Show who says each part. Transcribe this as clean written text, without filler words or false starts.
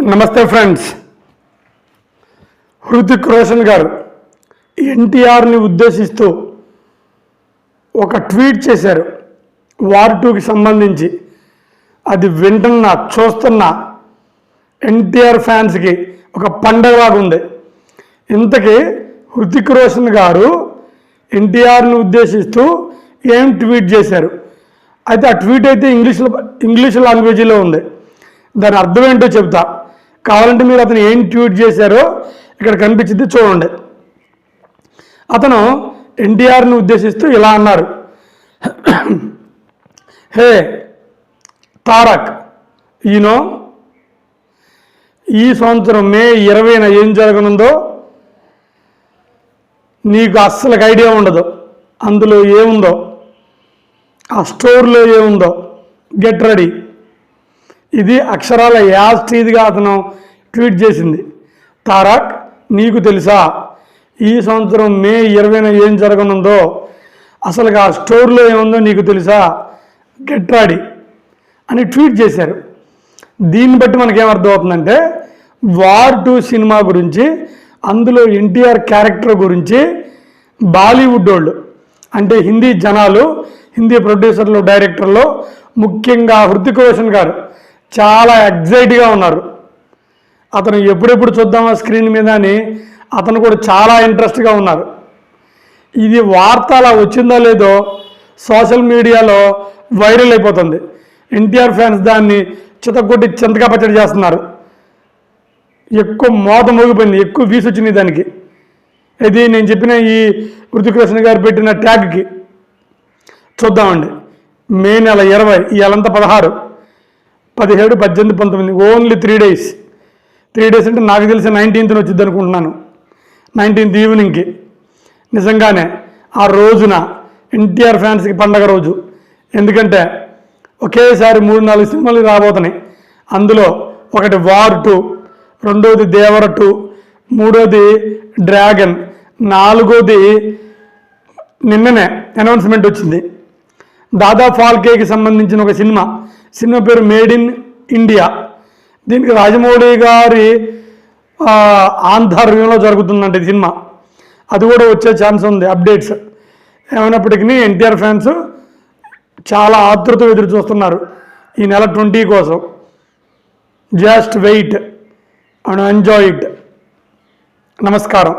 Speaker 1: నమస్తే ఫ్రెండ్స్. హృతిక్ రోషన్ గారు ఎన్టీఆర్ని ఉద్దేశిస్తూ ఒక ట్వీట్ చేశారు వార్ 2కి సంబంధించి. అది వింటున్నా చూస్తున్నా ఎన్టీఆర్ ఫ్యాన్స్కి ఒక పండగలాగా ఉంది. ఇంతకీ హృతిక్ రోషన్ గారు ఎన్టీఆర్ని ఉద్దేశిస్తూ ఏం ట్వీట్ చేశారు? అయితే ఆ ట్వీట్ అయితే ఇంగ్లీష్ లాంగ్వేజ్లో ఉంది. దాని అర్థం ఏంటో చెప్తా. కావాలంటే మీరు అతను ఏం ట్వీట్ చేశారో ఇక్కడ కనిపించింది చూడండి. అతను ఎన్టీఆర్ని ఉద్దేశిస్తూ ఇలా అన్నారు, హే తారక్, ఈనో ఈ సంవత్సరం మే 20న ఏం జరగనుందో నీకు అస్సలు ఐడియా ఉండదు. అందులో ఏముందో, ఆ స్టోర్లో ఏముందో, గెట్ రెడీ. ఇది అక్షరాల యాస్టీదిగా అతను ట్వీట్ చేసింది. తారక్, నీకు తెలుసా ఈ సంవత్సరం మే 20న ఏం జరగనుందో? అసలు ఆ స్టోర్లో ఏముందో నీకు తెలుసా? గెట్ రెడీ అని ట్వీట్ చేశారు. దీన్ని బట్టి మనకేమర్థం అవుతుందంటే వార్ 2 సినిమా గురించి, అందులో ఎన్టీఆర్ క్యారెక్టర్ గురించి బాలీవుడ్ వాళ్ళు అంటే హిందీ జనాలు, హిందీ ప్రొడ్యూసర్లు, డైరెక్టర్లు, ముఖ్యంగా హృతిక్ రోషన్ గారు చాలా ఎగ్జైట్గా ఉన్నారు. అతను ఎప్పుడెప్పుడు చూద్దామా స్క్రీన్ మీద అని అతను కూడా చాలా ఇంట్రెస్ట్గా ఉన్నారు. ఇది వార్త అలా వచ్చిందో లేదో సోషల్ మీడియాలో వైరల్ అయిపోతుంది. ఎన్టీఆర్ ఫ్యాన్స్ దాన్ని చితకొట్టి చింతగా పచ్చడి చేస్తున్నారు. ఎక్కువ మోత మోగిపోయింది, ఎక్కువ వీసు వచ్చింది దానికి. ఇది నేను చెప్పిన ఈ హృతిక్ రోషన్ గారు పెట్టిన ట్యాగ్కి. చూద్దామండి. మే నెల 20, ఇవాళంతా 16, 17, 18, 19, ఓన్లీ 3 days. 3 days అంటే నాకు తెలిసి 19th వచ్చింది అనుకుంటున్నాను. 19th ఈవినింగ్కి. నిజంగానే ఆ రోజున ఎన్టీఆర్ ఫ్యాన్స్కి పండగ రోజు. ఎందుకంటే ఒకేసారి 3-4 సినిమాలు రాబోతున్నాయి. అందులో ఒకటి వార్ 2, రెండోది దేవర 2, మూడోది డ్రాగన్, నాలుగోది నిన్ననే అనౌన్స్మెంట్ వచ్చింది దాదా ఫాల్కేకి సంబంధించిన ఒక సినిమా పేరు మేడ్ ఇన్ ఇండియా. దీనికి రాజమౌళి గారి ఆంధ్రవ్యంలో జరుగుతుందంటే ఈ సినిమా. అది కూడా వచ్చే ఛాన్స్ ఉంది. అప్డేట్స్ ఏమైనప్పటికీ ఎన్టీఆర్ ఫ్యాన్స్ చాలా ఆతృత ఎదురు చూస్తున్నారు ఈ నెల 20 కోసం. Just wait and enjoy it. నమస్కారం.